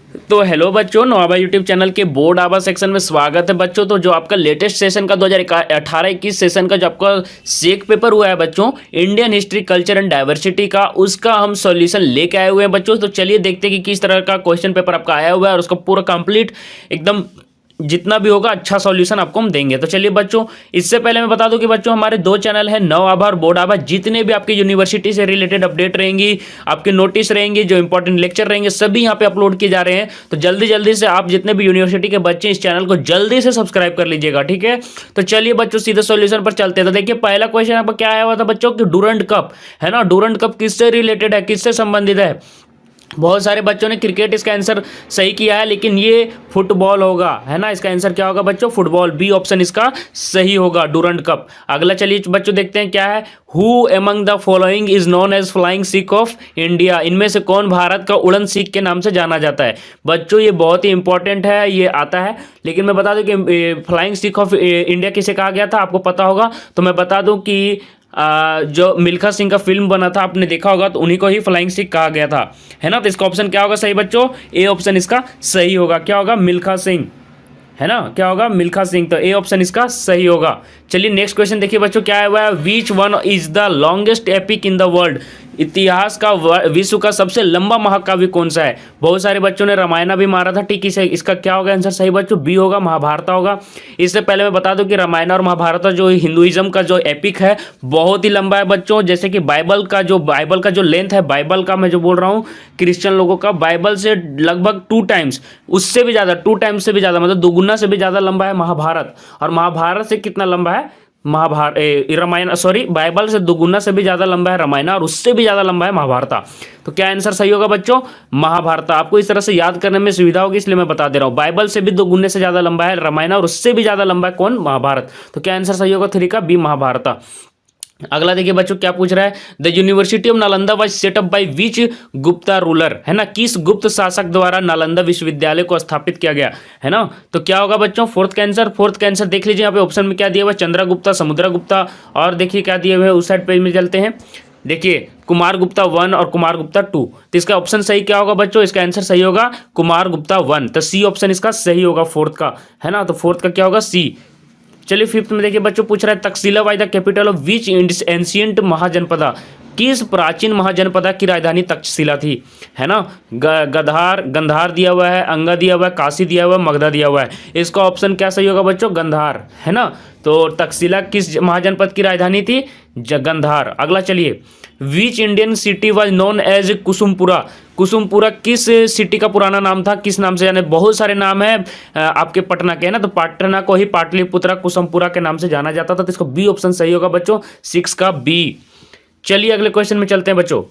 तो हेलो बच्चों, नोआबा YouTube channel के बोर्ड आबा सेक्शन में स्वागत है बच्चों। तो जो आपका लेटेस्ट सेशन का 2018-21 सेशन का जो आपका सेक पेपर हुआ है बच्चों, Indian history culture and diversity का, उसका हम सॉल्यूशन लेके आए हुए हैं बच्चों। तो चलिए देखते हैं कि किस तरह का क्वेश्चन पेपर आपका आया हुआ है और उसका पूरा कंप्लीट एकदम जितना भी होगा अच्छा सॉल्यूशन आपको हम देंगे। तो चलिए बच्चों, इससे पहले मैं बता दूं कि बच्चों हमारे दो चैनल हैं, नोआबा और बोर्ड आबा। जितने भी आपकी यूनिवर्सिटी से रिलेटेड अपडेट रहेंगी, आपके नोटिस रहेंगे, जो इंपॉर्टेंट लेक्चर रहेंगे, सभी यहाँ पे अपलोड किए जा रहे हैं। तो जल्दी जल्दी से आप जितने भी यूनिवर्सिटी के बच्चे इस चैनल को जल्दी से सब्सक्राइब कर लीजिएगा, ठीक है। तो चलिए बच्चों सीधे सॉल्यूशन पर चलते हैं। तो देखिए पहला क्वेश्चन आपका क्या आया हुआ था बच्चों कि डूरंड कप है ना, डूरंड कप किससे रिलेटेड है, किससे संबंधित है। बहुत सारे बच्चों ने क्रिकेट इसका आंसर सही किया है, लेकिन ये फुटबॉल होगा, है ना। इसका आंसर क्या होगा बच्चों, फुटबॉल, बी ऑप्शन इसका सही होगा, डूरंड कप। अगला चलिए बच्चों देखते हैं क्या है। Who among the following is known as flying Sikh of India. इनमें से कौन भारत का उड़न सिख के नाम से जाना जाता है बच्चों। ये बहुत ही इंपॉर्टेंट है, ये आता है। लेकिन मैं बता दूं कि फ्लाइंग सिख ऑफ इंडिया किसे कहा गया था, आपको पता होगा। तो मैं बता दूं कि जो मिल्खा सिंह का फिल्म बना था, आपने देखा होगा, तो उन्हीं को ही फ्लाइंग सिख कहा गया था, है ना। तो इसका ऑप्शन क्या होगा सही बच्चों, ए ऑप्शन इसका सही होगा। क्या होगा, मिल्खा सिंह, है ना, क्या होगा, मिल्खा सिंह। तो ए ऑप्शन इसका सही होगा। चलिए नेक्स्ट क्वेश्चन देखिए बच्चों क्या है हुआ है। Which one is the longest epic in the world. इतिहास का विश्व का सबसे लंबा महाकाव्य कौन सा है। बहुत सारे बच्चों ने रामायण भी मारा था, ठीक है। इसका क्या होगा आंसर सही बच्चों, बी होगा, महाभारत होगा। इससे पहले मैं बता दूं कि रामायण और महाभारत जो हिंदुइज्म का जो एपिक है बहुत ही लंबा है बच्चों। जैसे कि बाइबल का जो लेंथ है, बाइबल का मैं जो बोल रहा हूँ, क्रिश्चियन लोगों का बाइबल से लगभग 2 टाइम्स, उससे भी ज़्यादा, 2 टाइम्स से भी ज़्यादा, मतलब दोगुना से भी ज़्यादा लंबा है महाभारत। और महाभारत से कितना लंबा है रामायण, सॉरी, बाइबल से दोगुना से भी ज़्यादा लंबा है रामायण, और उससे भी ज़्यादा लंबा है महाभारत। तो क्या आंसर सही होगा बच्चों, महाभारत। आपको इस तरह से याद करने में सुविधा होगी, इसलिए मैं बता दे रहा हूँ। बाइबल से भी दोगुने से ज़्यादा लंबा है रामायण, और उससे भी ज़्यादा लंबा है कौन, महाभारत। तो क्या आंसर सही होगा 3 का, बी, महाभारत। अगला देखिए बच्चों क्या पूछ रहा है। The university of Nalanda was setup by which Gupta ruler, है ना। किस गुप्त शासक द्वारा नालंदा विश्वविद्यालय को स्थापित किया गया, है ना। तो क्या होगा बच्चों, फोर्थ का आंसर देख लीजिए यहाँ पे ऑप्शन में क्या दिया हुआ है, चंद्रगुप्ता, समुद्रगुप्ता, और देखिए क्या दिए हुए हैं उस साइड पेज में चलते हैं। देखिए कुमार गुप्ता 1 और कुमार गुप्ता 2। तो इसका ऑप्शन सही क्या होगा बच्चों, इसका आंसर सही होगा कुमार गुप्ता 1। तो सी ऑप्शन इसका सही होगा फोर्थ का, है ना। तो फोर्थ का क्या होगा, सी। चलिए फिफ्थ में देखिए बच्चों पूछ रहा है Takshashila was the capital of which ancient Mahajanapada. किस प्राचीन महाजनपदा की राजधानी तक्षशिला थी, है ना। गंधार दिया हुआ है, अंगा दिया हुआ है, काशी दिया हुआ है, मगधा दिया हुआ है। इसका ऑप्शन क्या सही होगा बच्चों, गंधार, है ना। तो तक्षशिला किस महाजनपद की राजधानी थी, गंधार। अगला चलिए, which Indian city was known as Kusumapura. Kusumapura किस सिटी का पुराना नाम था, किस नाम से, यानी बहुत सारे नाम है आपके पटना के, है ना। तो पटना को ही पाटलिपुत्रा कुसुमपुरा के नाम से जाना जाता था। तो इसको बी ऑप्शन सही होगा बच्चों, 6 का बी। चलिए अगले क्वेश्चन में चलते हैं बच्चों।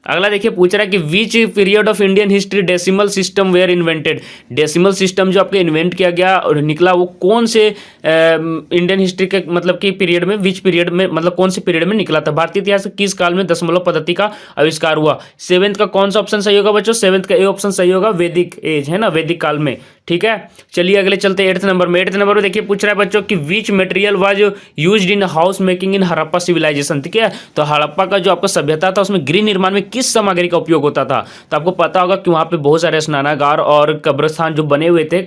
अगला देखिए पूछ रहा है कि which period of Indian history decimal system were invented. Decimal system जो आपके इन्वेंट किया गया और निकला, वो कौन से इंडियन हिस्ट्री के मतलब कि पीरियड में, विच पीरियड में, मतलब कौन से पीरियड में निकला था। भारतीय इतिहास के किस काल में दशमलव पद्धति का आविष्कार हुआ। 7th का कौन सा ऑप्शन सही होगा बच्चों, 7th का ए ऑप्शन सही होगा, वैदिक एज, है ना, वैदिक काल में, ठीक है। चलिए अगले चलते हैं 8th नंबर में। 8th नंबर में देखिए पूछ रहा है बच्चों कि which material was used in house making in Harappa civilisation, ठीक है। तो हड़प्पा का जो आपका सभ्यता था, उसमें गृह निर्माण में किस सामग्री का उपयोग होता था। तो आपको पता होगा कि वहाँ पे बहुत सारे स्नानागार और कब्रस्तान जो बने हुए थे,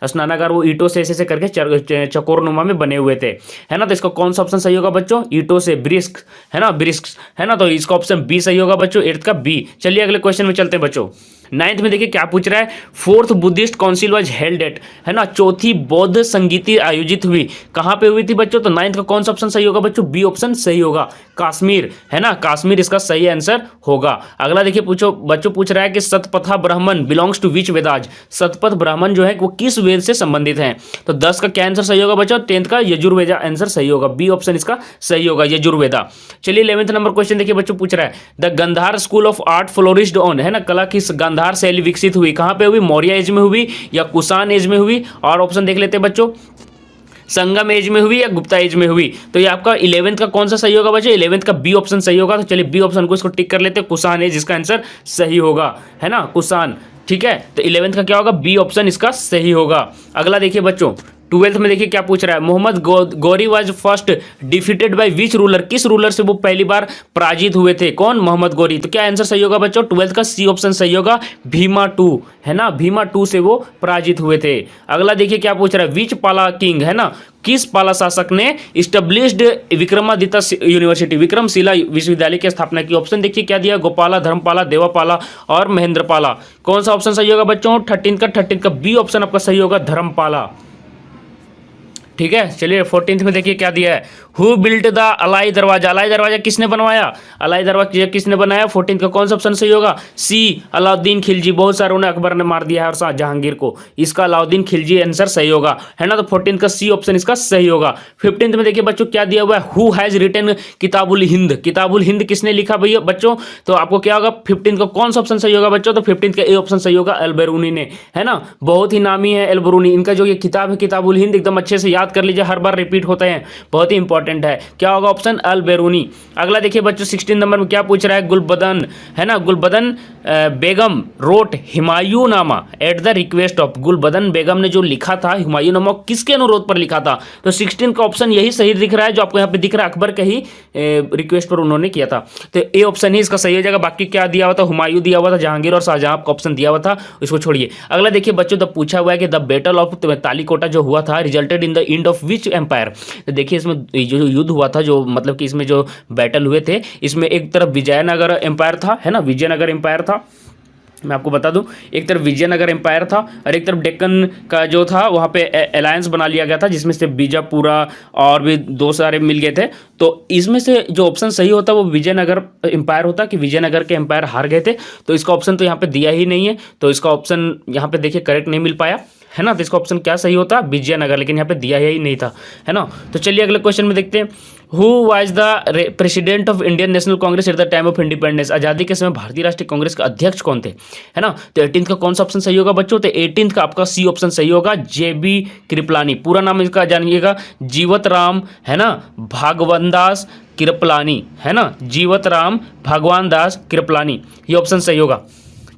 स्नानागार वो ईंटों से ऐसे करके चकोरनुमा में बने हुए थे, है ना। तो इसका कौन सा ऑप्शन सही होगा बच्चों, ईंटों से, ब्रिस्क, है ना, ब्रिस्क, है ना। तो इसका ऑप्शन बी सही होगा बच्चों, 8th का बी। चलिए अगले क्वेश्चन में चलते हैं बच्चों। 9th में देखिए क्या पूछ रहा है। 4th Buddhist council was held at, है ना। चौथी बौद्ध संगीति आयोजित हुई कहाँ पे हुई थी बच्चों। तो 9th का कौन सा ऑप्शन सही होगा बच्चों, बी ऑप्शन सही होगा, कश्मीर, है ना। कश्मीर इसका सही आंसर होगा। अगला देखिए बच्चों पूछ रहा है कि Shatapatha Brahmana belongs to which Vedas. Shatapatha Brahmana जो है वो किस वेद से संबंधित हैं। तो 10 का क्या आंसर सही होगा बच्चों, 10th का यजुर्वेदा आंसर सही होगा, बी ऑप्शन इसका सही होगा, यजुर्वेदा। चलिए 11th नंबर क्वेश्चन देखिए बच्चों पूछ रहा है the Gandhara school of art flourished on, है ना। कला की गांधार शैली विकसित हुई कहाँ पे हुई, मौर्य एज में हुई या कुषाण एज में हुई। और ऑप्शन देख लेते हैं बच्चों, संगम एज में हुई या गुप्ता एज में हुई। तो ये आपका 11th का कौन सा सही होगा बच्चों, 11th का बी ऑप्शन सही होगा। तो चलिए बी ऑप्शन को इसको टिक कर लेते हैं, कुषाण एज इसका आंसर सही होगा, है ना, कुषाण, ठीक है। तो 11th का क्या होगा, बी ऑप्शन इसका सही होगा। अगला देखिए बच्चों ट्वेल्थ में देखिए क्या पूछ रहा है, Mohammad Ghori was first defeated by which ruler, किस रूलर से वो पहली बार पराजित हुए थे, कौन, मोहम्मद गौरी। तो क्या आंसर सही होगा बच्चों, ट्वेल्थ का सी ऑप्शन सही होगा, भीमा टू, है ना, भीमा टू से वो पराजित हुए थे। अगला देखिए क्या पूछ रहा है, विच पाला किंग, है ना, किस पाला शासक ने इस्टेब्लिश्ड विक्रमादित्य यूनिवर्सिटी, विक्रमशिला विश्वविद्यालय की स्थापना की। ऑप्शन देखिए क्या दिया, गोपाला, धर्मपाला, देवापाला और महेंद्रपाला। कौन सा ऑप्शन सही होगा बच्चों, 13 का बी ऑप्शन आपका सही होगा, धर्मपाला। ठीक है, चलिए 14th में देखिए क्या दिया है, हु बिल्ट द अलाई दरवाजा, अलाई दरवाजा किसने बनवाया, अलाई दरवाजा किसने बनाया। 14th का कौन सा ऑप्शन सही होगा, सी अलाउद्दीन खिलजी, बहुत सारे उन्हें अकबर ने मार दिया है और शाह जहांगीर को, इसका अलाउद्दीन खिलजी आंसर सही होगा, है ना। तो 14th का सी ऑप्शन इसका सही होगा। 15th में देखिए बच्चों क्या दिया हुआ है, who has written Kitabul Hind, Kitabul Hind किसने लिखा भैया बच्चों। तो आपको क्या होगा, 15th का कौन सा ऑप्शन सही होगा बच्चों, तो 15th का ए ऑप्शन सही होगा, अल बेरूनी ने, है ना, बहुत ही नामी है अल बेरूनी। इनका जो ये किताब है किताबुल हिंद, एकदम अच्छे से याद कर लीजिए, हर बार रिपीट होते हैं, बहुत ही इंपॉर्टेंट है। क्या होगा ऑप्शन, अल बेरूनी। अगला देखिए बच्चों 16 नंबर में क्या पूछ रहा है, गुलबदन, है ना, Gulbadan Begum wrote Humayunnama at the request of, Gulbadan Begum ने जो लिखा था हुमायूंनामा किसके अनुरोध पर लिखा था। तो 16 का ऑप्शन यही सही दिख रहा है, जो आपको यहाँ पे दिख रहा है, अकबर के ही रिक्वेस्ट पर उन्होंने किया था। तो ए ऑप्शन ही इसका सही हो जाएगा। बाकी क्या दिया हुआ था, हुमायूं दिया हुआ था, जहांगीर और शाहजहां का ऑप्शन दिया हुआ था, इसको छोड़िए। अगला देखिए बच्चों, तब पूछा हुआ है कि द बैटल ऑफ तालीकोटा जो हुआ था resulted in the end of which empire. तो देखिए इसमें जो युद्ध हुआ था, जो मतलब कि इसमें जो बैटल हुए थे, इसमें एक तरफ विजयनगर एम्पायर था, है ना, विजयनगर एम्पायर था, मैं आपको बता दूं, एक तरफ विजयनगर एम्पायर था और एक तरफ डेक्कन का जो था वहाँ पे अलायंस बना लिया गया था, जिसमें से बीजापुरा और भी दो सारे मिल गए थे। तो इसमें से जो ऑप्शन सही होता वो विजयनगर एम्पायर होता, कि विजयनगर के एम्पायर हार गए थे। तो इसका ऑप्शन तो यहाँ पे दिया ही नहीं है, तो इसका ऑप्शन यहाँ पे देखिए करेक्ट नहीं मिल पाया, है ना। तो इसका ऑप्शन क्या सही होता, विजयनगर, लेकिन यहाँ पे दिया ही नहीं था, है ना। तो चलिए अगले क्वेश्चन में देखते हैं, who was the president of Indian national Congress at the time of independence, आज़ादी के समय भारतीय राष्ट्रीय कांग्रेस के अध्यक्ष कौन थे, है ना। तो 18th का कौन सा ऑप्शन सही होगा बच्चों, तो 18th का आपका सी ऑप्शन सही होगा, JB कृपलानी। पूरा नाम इसका जानिएगा, जीवत राम, है ना, भागवन दास कृपलानी, है ना, जीवत राम भगवान दास कृपलानी, ये ऑप्शन सही होगा।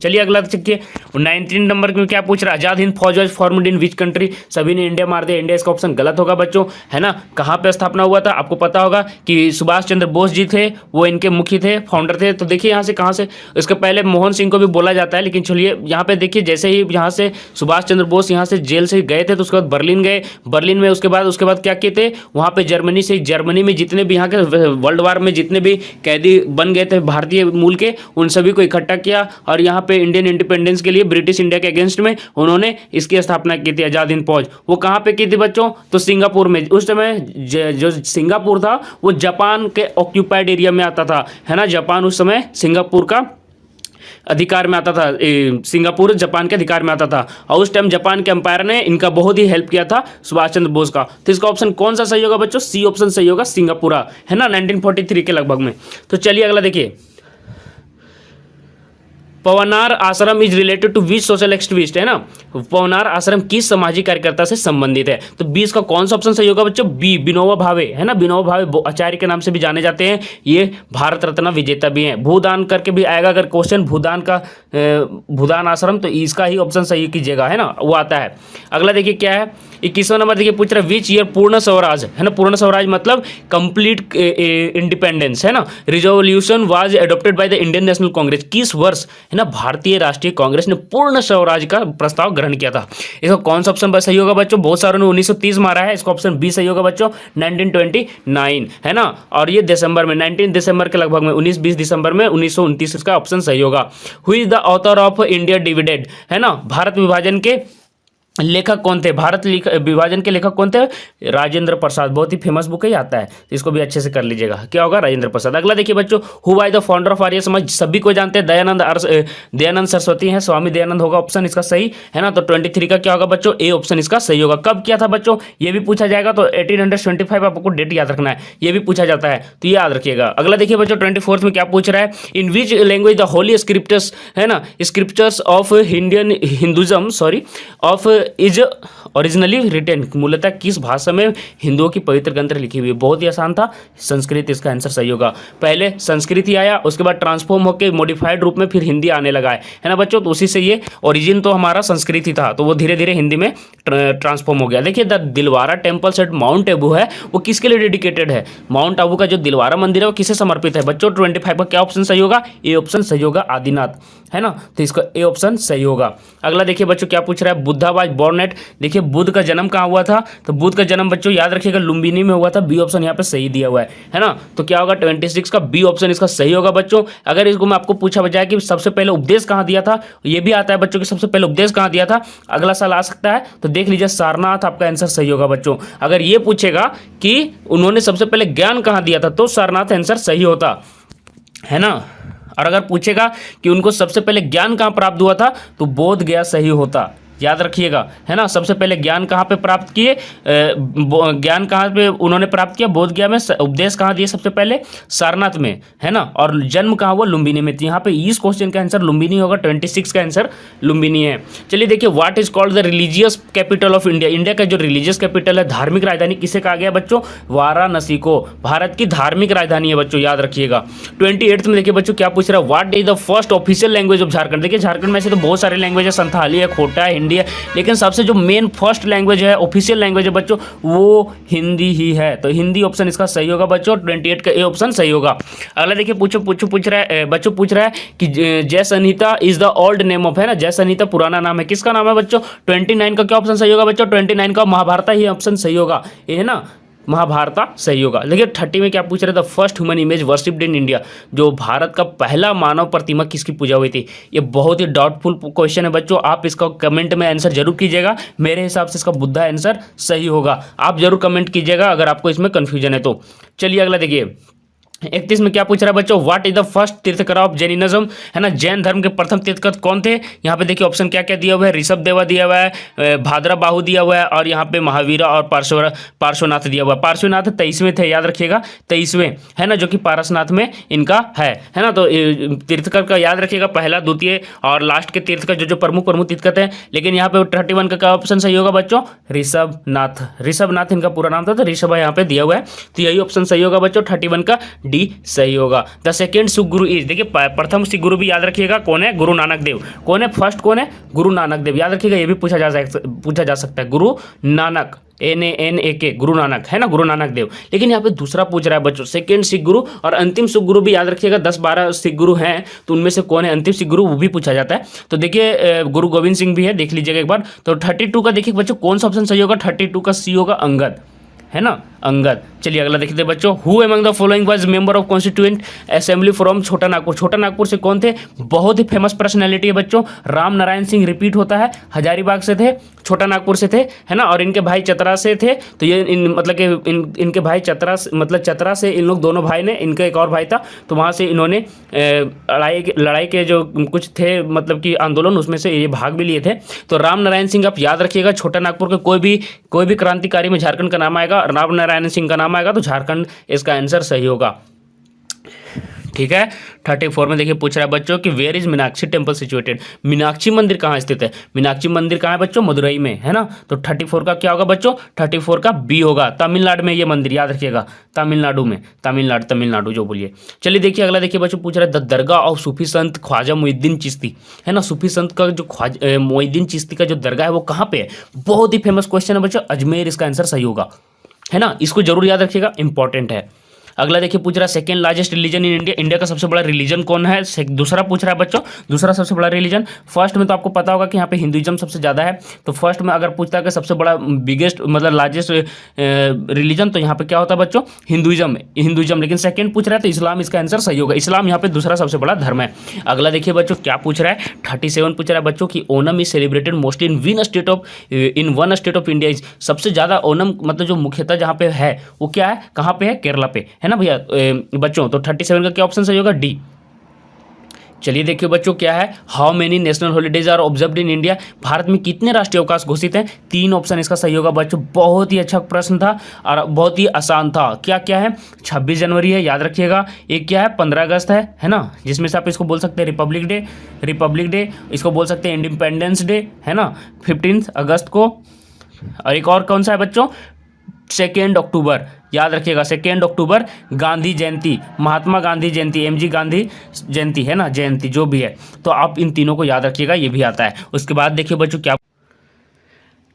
चलिए अगला देखिए 19 नंबर में क्या पूछ रहा है, आजाद हिंद फौज was formed in which country, सभी ने इंडिया मार दिया, इंडिया इसका ऑप्शन गलत होगा बच्चों, है ना। कहाँ पे स्थापना हुआ था, आपको पता होगा कि सुभाष चंद्र बोस जी थे, वो इनके मुखी थे, फाउंडर थे। तो देखिए यहाँ से कहाँ से, इसके पहले मोहन सिंह को भी बोला जाता है, लेकिन चलिए यहाँ पे देखिए, जैसे ही यहाँ से सुभाष चंद्र बोस यहाँ से जेल से गए थे, तो उसके बाद बर्लिन गए, बर्लिन में उसके बाद क्या किए थे, वहाँ पे जर्मनी में जितने भी यहाँ के वर्ल्ड वार में जितने भी कैदी बन गए थे भारतीय मूल के, उन सभी को इकट्ठा किया और यहाँ पे इंडियन इंडिपेंडेंस के लिए ब्रिटिश इंडिया के अगेंस्ट में उन्होंने इसकी स्थापना की थी, आजाद हिंद फौज। वो कहाँ पे की थी बच्चों, तो सिंगापुर में। उस समय जो सिंगापुर था वो जापान के ऑक्यूपाइड एरिया में आता था, है ना, जापान उस समय सिंगापुर का अधिकार में आता था, सिंगापुर जापान के अधिकार में आता था, और उस टाइम जापान के अंपायर ने इनका बहुत ही हेल्प किया था सुभाष चंद्र बोस का। तो इसका ऑप्शन कौन सा सही होगा बच्चों, सी ऑप्शन सही होगा, सिंगापुरा, है ना, 1943 के लगभग में। तो चलिए अगला देखिए, Paunar ashram is related to which social activist, है ना, पवनार आश्रम किस सामाजिक कार्यकर्ता से संबंधित है। तो 20 का कौन सा ऑप्शन सही होगा बच्चों, बी, विनोबा भावे, है ना, विनोबा भावे आचार्य के नाम से भी जाने जाते हैं, ये भारत रत्न विजेता भी हैं। भूदान करके भी आएगा अगर क्वेश्चन, भूदान का भूदान आश्रम, तो इसका ही ऑप्शन सही कीजिएगा, है ना, वो आता है। अगला देखिए क्या है, 21वां नंबर देखिए पूछ रहा है, विच ईयर पूर्ण स्वराज, है ना, पूर्ण स्वराज मतलब कंप्लीट इंडिपेंडेंस, है ना, resolution was adopted by the Indian national Congress, किस वर्ष, है ना, भारतीय राष्ट्रीय कांग्रेस ने पूर्ण स्वराज का प्रस्ताव ग्रहण किया था। इसका कौन सा ऑप्शन सही होगा बच्चों, बहुत सारों ने 1930 मारा है, इसका ऑप्शन बी सही होगा बच्चों, 1929, है ना, और ये दिसंबर में 19 दिसंबर के लगभग में 19-20 दिसंबर में 1929 इसका ऑप्शन सही होगा। Who is the author of India dividend, है ना, भारत विभाजन के लेखक कौन थे, भारत विभाजन के लेखक कौन थे, राजेंद्र प्रसाद, बहुत ही फेमस बुक ही आता है, इसको भी अच्छे से कर लीजिएगा, क्या होगा, राजेंद्र प्रसाद। अगला देखिए बच्चों, who was the founder of Arya Samaj, सभी को जानते हैं, दयानंद सरस्वती हैं, स्वामी दयानंद होगा ऑप्शन इसका सही, है ना। तो 23 का क्या होगा बच्चों, ए ऑप्शन इसका सही होगा। कब किया था बच्चों, ये भी पूछा जाएगा, तो 1825 आपको डेट याद रखना है, ये भी पूछा जाता है, तो ये याद रखिएगा। अगला देखिए बच्चों 24 में क्या पूछ रहा है, in which language the holy scriptures, है ना, scriptures of Indian Hinduism, sorry, of is originally written, मूलतः किस भाषा में हिंदुओं की पवित्र ग्रंथ लिखी हुई है? बहुत ही आसान था, संस्कृत इसका आंसर सही होगा। पहले संस्कृत ही आया, उसके बाद ट्रांसफॉर्म होकर मॉडिफाइड रूप में फिर हिंदी आने लगा है ना बच्चों। तो उसी से ये ओरिजिन तो हमारा संस्कृत ही था, तो वो धीरे धीरे हिंदी में ट्रांसफॉर्म हो गया। देखिए the Dilwara temples at Mount Abu है, वो किसके लिए डेडिकेटेड है? माउंट आबू का जो दिलवारा मंदिर है वो किसे समर्पित है बच्चों? 25 का क्या ऑप्शन सही होगा? ए ऑप्शन सही होगा, आदिनाथ, है ना। तो इसका ए ऑप्शन सही होगा। अगला देखिए बच्चों क्या पूछ रहा है, बुद्धा वाज बॉर्न एट, देखिए बुद्ध का जन्म कहाँ हुआ था? तो बुद्ध का जन्म बच्चों याद रखिएगा लुम्बिनी में हुआ था। बी ऑप्शन यहाँ पे सही दिया हुआ है ना। तो क्या होगा 26 का बी ऑप्शन इसका सही होगा बच्चों। अगर इसको मैं आपको पूछा बजाय कि सबसे पहले उपदेश कहाँ दिया था, ये भी आता है बच्चों कि सबसे पहले उपदेश कहाँ दिया था, अगला साल आ सकता है। तो देख लीजिए सारनाथ आपका आंसर सही होगा बच्चों। अगर ये पूछेगा कि उन्होंने सबसे पहले ज्ञान कहाँ दिया था, तो सारनाथ आंसर सही होता, है ना। और अगर पूछेगा कि उनको सबसे पहले ज्ञान कहाँ प्राप्त हुआ था, तो बोध गया सही होता, याद रखिएगा, है ना। सबसे पहले ज्ञान कहाँ पे प्राप्त किए, ज्ञान कहाँ पे उन्होंने प्राप्त किया? बोध गया में। उपदेश कहाँ दिए सबसे पहले? सारनाथ में, है ना। और जन्म कहाँ हुआ? लुम्बिनी में। तो यहाँ पे इस क्वेश्चन का आंसर लुम्बिनी होगा, 26 का आंसर लुम्बिनी है। चलिए देखिए, what is called the religious capital of India, India का जो रिलीजियस कैपिटल है, धार्मिक राजधानी, किसे कहा गया बच्चों? वाराणसी को भारत की धार्मिक राजधानी है बच्चों, याद रखिएगा। 28 में देखिए बच्चों क्या पूछ रहा है, what is the first official language of Jharkhand. देखिए झारखंड में से तो बहुत सारे लैंग्वेज है, संथाली है, खोटा है, हिंदी है, लेकिन सबसे जो मेन फर्स्ट लैंग्वेज है, ऑफिशियल लैंग्वेज है बच्चों, वो हिंदी ही है। तो हिंदी ऑप्शन इसका सही होगा बच्चों, 28 का ए ऑप्शन सही होगा। अगला देखिए पूछ रहा है बच्चों, पूछ रहा है कि Jaya Samhita is the old name of, है ना, जय संहिता पुराना नाम है, किसका नाम है बच्चों? 29 का क्या ऑप्शन सही होगा बच्चों? 29 का महाभारत ही ऑप्शन सही होगा, ये है ना, महाभारता सही होगा। देखिए 30 में क्या पूछ रहे थे, first human image worshipped in India, जो भारत का पहला मानव प्रतिमा किसकी पूजा हुई थी? ये बहुत ही डाउटफुल क्वेश्चन है बच्चों, आप इसका कमेंट में आंसर जरूर कीजिएगा। मेरे हिसाब से इसका बुद्धा आंसर सही होगा, आप जरूर कमेंट कीजिएगा अगर आपको इसमें कन्फ्यूजन है तो। चलिए अगला देखिए 31 में क्या पूछ रहा है बच्चों, what is the first tirthankara of Jainism, है ना, जैन धर्म के प्रथम तीर्थकर कौन थे? यहाँ पे देखिए ऑप्शन क्या क्या दिया हुआ है, ऋषभ देवा दिया हुआ है, भाद्रा बाहु दिया हुआ है, और यहाँ पे महावीरा और पार्श्वनाथ दिया हुआ है। पार्श्वनाथ 23वें थे, याद रखिएगा 23वें, है ना, जो कि पारसनाथ में इनका है ना। तो तीर्थकर का याद रखिएगा, पहला, द्वितीय और लास्ट के तीर्थकर जो प्रमुख तीर्थकर थे। लेकिन यहाँ पे 31 का क्या ऑप्शन सही होगा बच्चों? ऋषभनाथ इनका पूरा नाम था, तो ऋषभ यहाँ पे दिया हुआ है, तो यही ऑप्शन सही होगा बच्चों, 31 का डी सही होगा। The second Sikh Guru is, देखिए प्रथम सिख गुरु भी याद रखिएगा कौन है? गुरु नानक देव। कौन है फर्स्ट? कौन है? गुरु नानक देव, याद रखिएगा, ये भी पूछा जा सकता है, गुरु नानक, NANAK, गुरु नानक, है ना, गुरु नानक देव। लेकिन यहाँ पे दूसरा पूछ रहा है बच्चों, सेकेंड सिख गुरु और अंतिम सिख गुरु भी याद रखिएगा, 10-12 सिख गुरु हैं, तो उनमें से कौन है अंतिम सिख गुरु, वो भी पूछा जाता है। तो देखिए गुरु गोविंद सिंह भी है, देख लीजिएगा एक बार। तो 32 का देखिए बच्चों कौन सा ऑप्शन सही होगा? 32 का सी होगा, अंगद, है ना, अंगद। चलिए अगला देखते हैं बच्चों, who among the following was member of constituent assembly from छोटा नागपुर। छोटा नागपुर से कौन थे? बहुत ही फेमस पर्सनैलिटी है बच्चों, राम नारायण सिंह रिपीट होता है, हजारीबाग से थे, छोटा नागपुर से थे, है ना, और इनके भाई चतरा से थे। तो ये मतलब कि इनके भाई चतरा से इन लोग दोनों भाई ने, इनका एक और भाई था, तो वहाँ से इन्होंने लड़ाई के जो कुछ थे मतलब कि आंदोलन, उसमें से ये भाग भी लिए थे। तो राम नारायण सिंह आप याद रखिएगा, छोटा नागपुर के कोई भी क्रांतिकारी में झारखंड का नाम आएगा, राम नारायण सिंह का नाम आएगा, तो झारखंड इसका आंसर सही होगा, ठीक है। 34 में देखिए पूछ रहा है बच्चों कि where is Meenakshi temple situated, Meenakshi मंदिर कहाँ स्थित है? मीनाक्षी मंदिर कहाँ है बच्चों? मदुरई में, है ना। तो 34 का क्या होगा बच्चों? 34 का बी होगा, तमिलनाडु में ये मंदिर, याद रखिएगा, तमिलनाडु में, तमिलनाडु जो बोलिए। चलिए देखिए अगला देखिए बच्चों, पूछ रहा है द दरगाह ऑफ सूफी संत ख्वाजा मोइनुद्दीन चिश्ती, है ना, सूफी संत का जो मोइनुद्दीन चिश्ती का जो दरगाह है वो कहाँ पे है? बहुत ही फेमस क्वेश्चन है बच्चों, अजमेर इसका आंसर सही होगा, है ना, इसको जरूर याद रखिएगा, इंपॉर्टेंट है। अगला देखिए पूछ रहा है second largest religion in India, India का सबसे बड़ा रिलीजन कौन है? दूसरा पूछ रहा है बच्चों, दूसरा सबसे बड़ा रिलीजन। फर्स्ट में तो आपको पता होगा कि यहाँ पे हिंदुइज्म सबसे ज़्यादा है, तो फर्स्ट में अगर पूछता है कि सबसे बड़ा बिगेस्ट मतलब लार्जेस्ट रिलीजन, तो यहाँ पे क्या होता है बच्चों? हिंदुइज्म। लेकिन सेकंड पूछ रहा है तो इस्लाम इसका आंसर सही होगा, इस्लाम यहाँ पे दूसरा सबसे बड़ा धर्म है। अगला देखिए बच्चों क्या पूछ रहा है, 37 पूछ रहा है बच्चों की Onam is celebrated mostly in one state of India is, सबसे ज़्यादा ओनम मतलब जो मुख्यतः जहाँ पे है वो क्या है, कहाँ पे है? केरला पे, है ना भैया बच्चों। तो 37 का क्या ऑप्शन सही होगा? डी। चलिए देखिए बच्चों क्या है, how many national holidays are observed in India, Bharat में कितने राष्ट्रीय अवकाश घोषित हैं? 3 ऑप्शन इसका सही होगा बच्चों। बहुत ही अच्छा प्रश्न था और बहुत ही आसान था। क्या क्या है? 26 जनवरी है, याद रखिएगा। एक क्या है? 15 अगस्त है ना, जिसमें से आप इसको बोल सकते हैं रिपब्लिक डे, इसको बोल सकते हैं इंडिपेंडेंस डे, है ना। 15 अगस्त को और एक और कौन सा है बच्चों, 2 अक्टूबर, याद रखिएगा 2 अक्टूबर गांधी जयंती, महात्मा गांधी जयंती, एमजी गांधी जयंती है ना, जयंती जो भी है, तो आप इन तीनों को याद रखिएगा, ये भी आता है। उसके बाद देखिए बच्चों क्या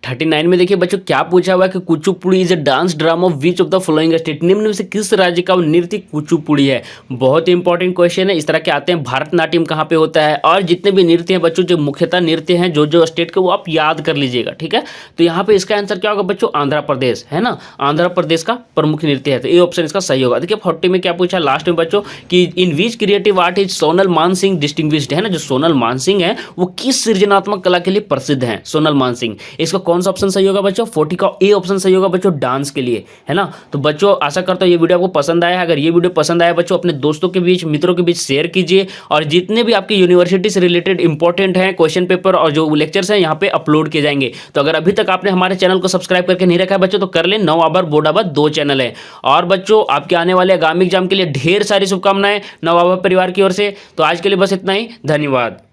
39 में देखिए बच्चों क्या पूछा हुआ है कि Kuchipudi is a dance drama of which of the following state, निम्न में से किस राज्य का नृत्य कुचिपुड़ी है। बहुत ही इंपॉर्टेंट क्वेश्चन है। इस तरह के आते हैं, भरतनाट्यम कहाँ पे होता है, और जितने भी नृत्य हैं बच्चों, जो मुख्यतः नृत्य हैं जो स्टेट के, वो आप याद कर लीजिएगा, ठीक है। तो यहाँ पे इसका आंसर क्या होगा बच्चों, आंध्र प्रदेश है ना, आंध्र प्रदेश का प्रमुख नृत्य है, तो ये ऑप्शन इसका सही होगा। देखिए 40 में क्या पूछा लास्ट में बच्चों कि in which creative art is Sonal Mansingh distinguished, है ना, जो सोनल मानसिंह है वो किस सृजनात्मक कला के लिए प्रसिद्ध है, सोनल मानसिंह। इसका कौन सा ऑप्शन सही होगा बच्चों, 40 का ए ऑप्शन सही होगा बच्चों, डांस के लिए, है ना। तो बच्चों आशा करता हूं ये वीडियो आपको पसंद आया है। अगर ये वीडियो पसंद आया बच्चों, अपने दोस्तों के बीच, मित्रों के बीच शेयर कीजिए, और जितने भी आपकी यूनिवर्सिटी से रिलेटेड इंपॉर्टेंट हैं क्वेश्चन पेपर और जो लेक्चर्स हैं यहाँ पे अपलोड किए जाएंगे। तो अगर अभी तक आपने हमारे चैनल को सब्सक्राइब करके नहीं रखा है बच्चों, तो कर लें। नवाबर बोर्डाबाद 2 चैनल है। और बच्चों आपके आने वाले आगामी एग्जाम के लिए ढेर सारी शुभकामनाएं नवाबर परिवार की ओर से। तो आज के लिए बस इतना ही, धन्यवाद।